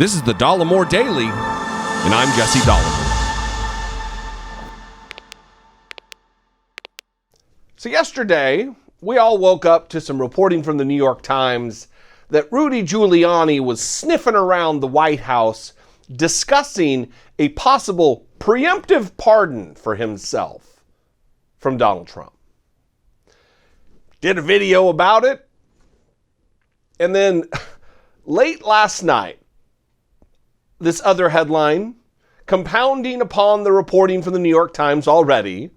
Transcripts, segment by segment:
This is the Dollemore Daily, and I'm Jesse Dollemore. So yesterday, we all woke up to some reporting from the New York Times that Rudy Giuliani was sniffing around the White House discussing a possible preemptive pardon for himself from Donald Trump. Did a video about it, and then late last night, this other headline, compounding upon the reporting from the New York Times already,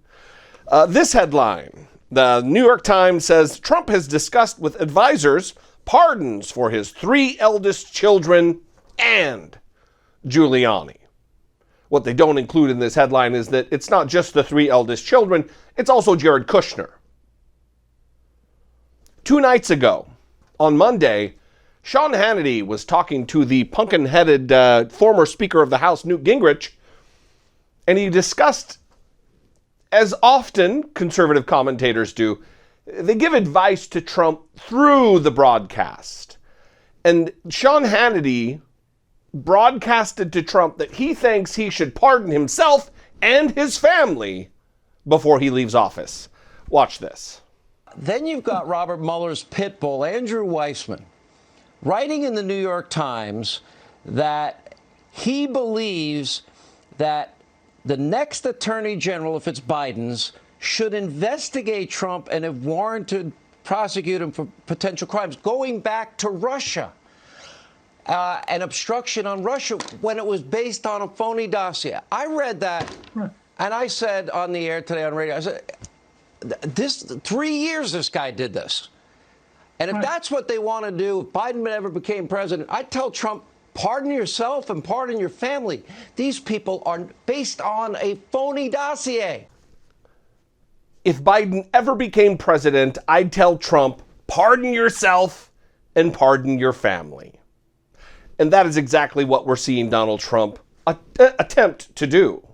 this headline, the New York Times says, Trump has discussed with advisors pardons for his 3 eldest children and Giuliani. What they don't include in this headline is that it's not just the 3 eldest children, it's also Jared Kushner. 2 nights ago, on Monday, Sean Hannity was talking to the pumpkin-headed former Speaker of the House, Newt Gingrich, and he discussed, as often conservative commentators do, they give advice to Trump through the broadcast. And Sean Hannity broadcasted to Trump that he thinks he should pardon himself and his family before he leaves office. Watch this. Then you've got Robert Mueller's pit bull, Andrew Weissmann, writing in the New York Times that he believes that the next attorney general, if it's Biden's, should investigate Trump and, if warranted, prosecute him for potential crimes, going back to Russia, an obstruction on Russia when it was based on a phony dossier. I read that, and I said on the air today on radio, I said, this 3 years this guy did this. And if that's what they want to do, if Biden ever became president, I'd tell Trump, pardon yourself and pardon your family. These people are based on a phony dossier. If Biden ever became president, I'd tell Trump, pardon yourself and pardon your family. And that is exactly what we're seeing Donald Trump attempt to do.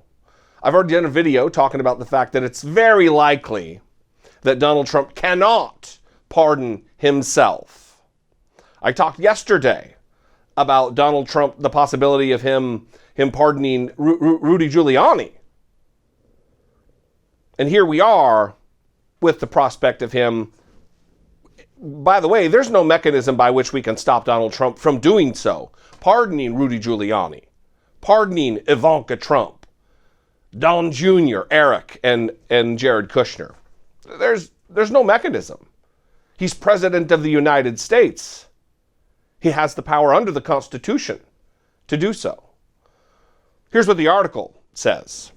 I've already done a video talking about the fact that it's very likely that Donald Trump cannot pardon himself. I talked yesterday about Donald Trump, the possibility of him pardoning Rudy Giuliani. And here we are with the prospect of him. By the way, there's no mechanism by which we can stop Donald Trump from doing so. Pardoning Rudy Giuliani, pardoning Ivanka Trump, Don Jr., Eric, and Jared Kushner. There's no mechanism. He's president of the United States. He has the power under the Constitution to do so. Here's what the article says.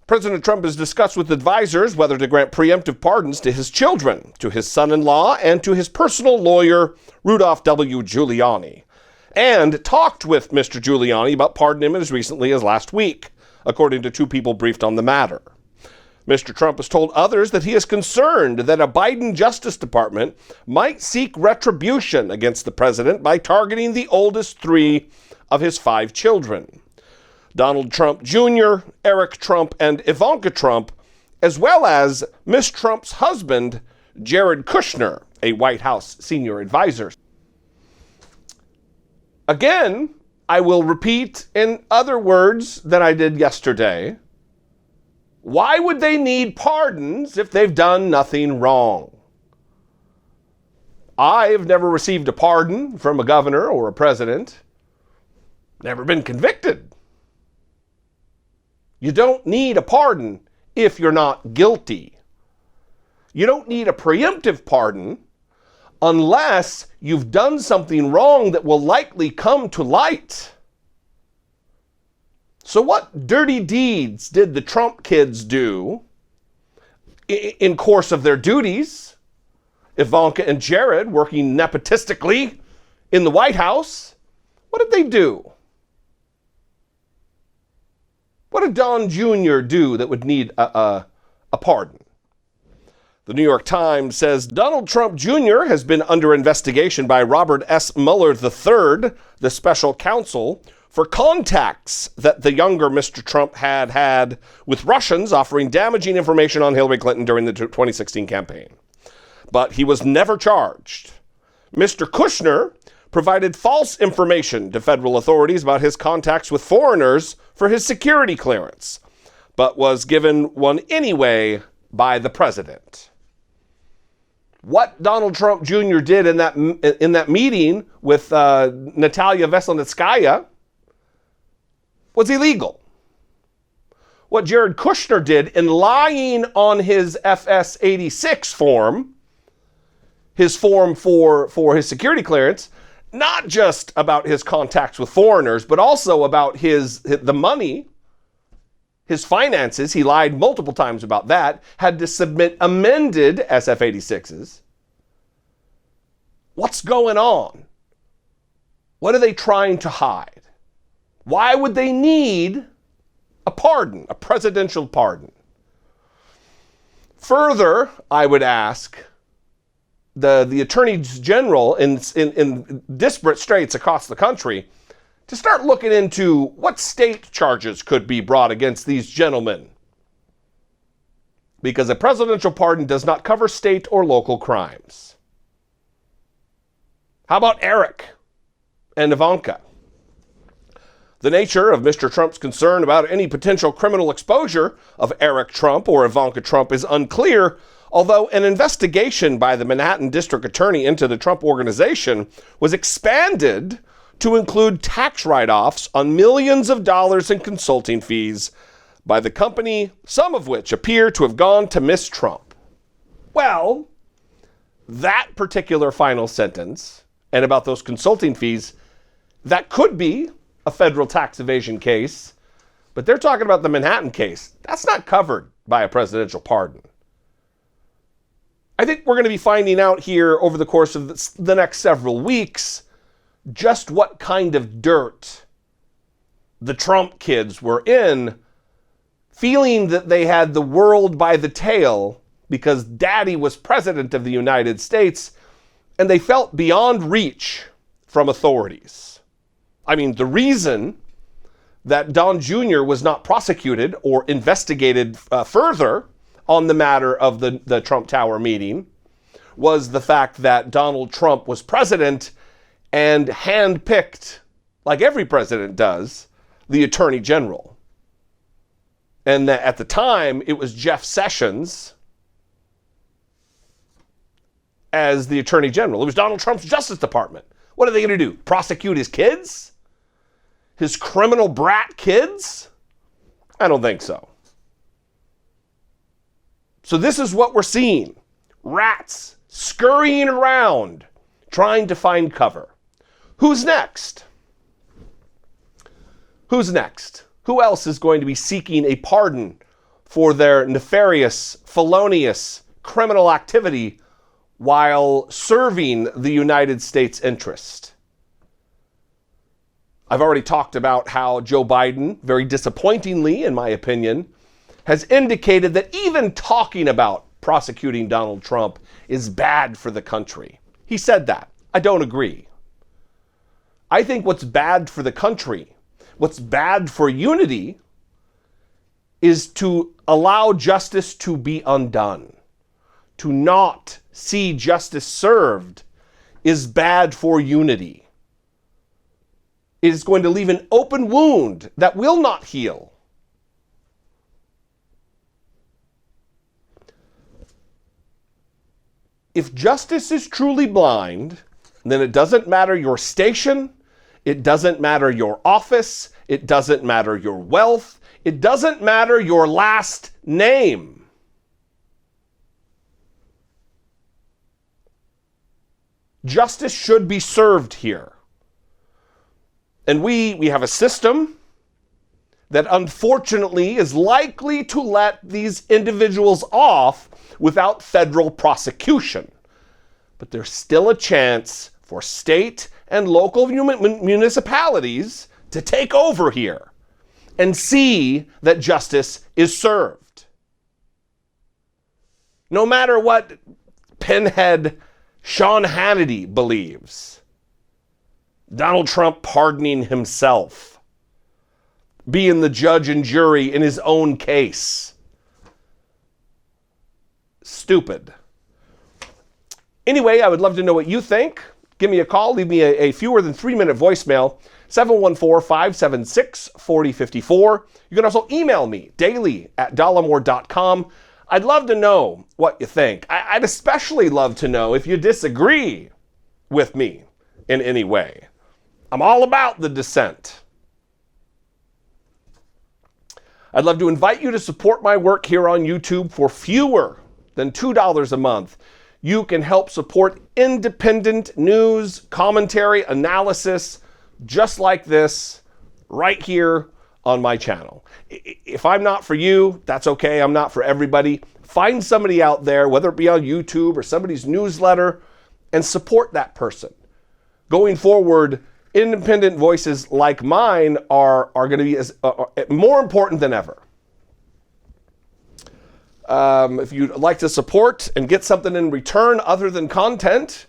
President Trump has discussed with advisors whether to grant preemptive pardons to his children, to his son-in-law, and to his personal lawyer, Rudolph W. Giuliani, and talked with Mr. Giuliani about pardoning him as recently as last week, according to 2 people briefed on the matter. Mr. Trump has told others that he is concerned that a Biden Justice Department might seek retribution against the president by targeting the oldest 3 of his 5 children, Donald Trump Jr., Eric Trump, and Ivanka Trump, as well as Miss Trump's husband, Jared Kushner, a White House senior advisor. Again, I will repeat in other words than I did yesterday. Why would they need pardons if they've done nothing wrong? I've never received a pardon from a governor or a president. Never been convicted. You don't need a pardon if you're not guilty. You don't need a preemptive pardon unless you've done something wrong that will likely come to light. So what dirty deeds did the Trump kids do in course of their duties? Ivanka and Jared working nepotistically in the White House. What did they do? What did Don Jr. do that would need a pardon? The New York Times says Donald Trump Jr. has been under investigation by Robert S. Mueller III, the special counsel, for contacts that the younger Mr. Trump had with Russians offering damaging information on Hillary Clinton during the 2016 campaign. But he was never charged. Mr. Kushner provided false information to federal authorities about his contacts with foreigners for his security clearance, but was given one anyway by the president. What Donald Trump Jr. did in that meeting with Natalia Veselnitskaya was illegal. What Jared Kushner did in lying on his FS-86 form, his form for his security clearance, not just about his contacts with foreigners, but also about the money, his finances. He lied multiple times about that, had to submit amended SF-86s. What's going on? What are they trying to hide? Why would they need a pardon, a presidential pardon? Further, I would ask the attorneys general in disparate states across the country to start looking into what state charges could be brought against these gentlemen. Because a presidential pardon does not cover state or local crimes. How about Eric and Ivanka? The nature of Mr. Trump's concern about any potential criminal exposure of Eric Trump or Ivanka Trump is unclear, although an investigation by the Manhattan District Attorney into the Trump Organization was expanded to include tax write-offs on millions of dollars in consulting fees by the company, some of which appear to have gone to Miss Trump. Well, that particular final sentence, and about those consulting fees, that could be a federal tax evasion case, but they're talking about the Manhattan case. That's not covered by a presidential pardon. I think we're going to be finding out here over the course of the next several weeks just what kind of dirt the Trump kids were in, feeling that they had the world by the tail because daddy was president of the United States, and they felt beyond reach from authorities. I mean, the reason that Don Jr. was not prosecuted or investigated further on the matter of the Trump Tower meeting was the fact that Donald Trump was president and handpicked, like every president does, the attorney general. And that at the time, it was Jeff Sessions as the attorney general. It was Donald Trump's Justice Department. What are they going to do? Prosecute his kids? His criminal brat kids? I don't think so. So this is what we're seeing. Rats scurrying around, trying to find cover. Who's next? Who's next? Who else is going to be seeking a pardon for their nefarious, felonious, criminal activity while serving the United States interest? I've already talked about how Joe Biden, very disappointingly, in my opinion, has indicated that even talking about prosecuting Donald Trump is bad for the country. He said that. I don't agree. I think what's bad for the country, what's bad for unity, is to allow justice to be undone. To not see justice served is bad for unity. It is going to leave an open wound that will not heal. If justice is truly blind, then it doesn't matter your station, it doesn't matter your office, it doesn't matter your wealth, it doesn't matter your last name. Justice should be served here. And we have a system that unfortunately is likely to let these individuals off without federal prosecution. But there's still a chance for state and local municipalities to take over here and see that justice is served. No matter what pinhead Sean Hannity believes, Donald Trump pardoning himself, being the judge and jury in his own case. Stupid. Anyway, I would love to know what you think. give me a call. Leave me a fewer than 3-minute voicemail, 714-576-4054. You can also email me, daily@dollemore.com. I'd love to know what you think. I'd especially love to know if you disagree with me in any way. I'm all about the dissent. I'd love to invite you to support my work here on YouTube for fewer than $2 a month. You can help support independent news, commentary, analysis, just like this, right here on my channel. If I'm not for you, that's okay. I'm not for everybody. Find somebody out there, whether it be on YouTube or somebody's newsletter, and support that person. Going forward, independent voices like mine are going to be more important than ever. If you'd like to support and get something in return other than content,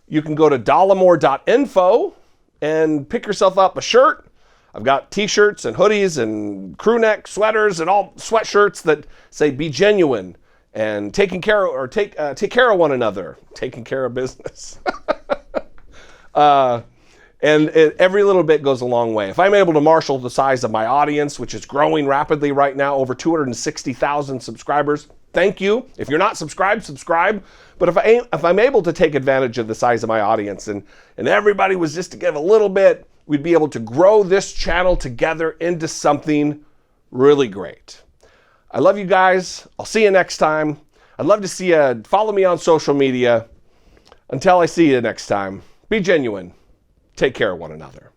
you can go to dollemore.info and pick yourself up a shirt. I've got t-shirts and hoodies and crew neck sweaters and all sweatshirts that say "Be genuine" and take care of one another, taking care of business. And every little bit goes a long way. If I'm able to marshal the size of my audience, which is growing rapidly right now, over 260,000 subscribers, thank you. If you're not subscribed, subscribe. But if I'm able to take advantage of the size of my audience and everybody was just to give a little bit, we'd be able to grow this channel together into something really great. I love you guys. I'll see you next time. I'd love to see you. Follow me on social media. Until I see you next time, be genuine. Take care of one another.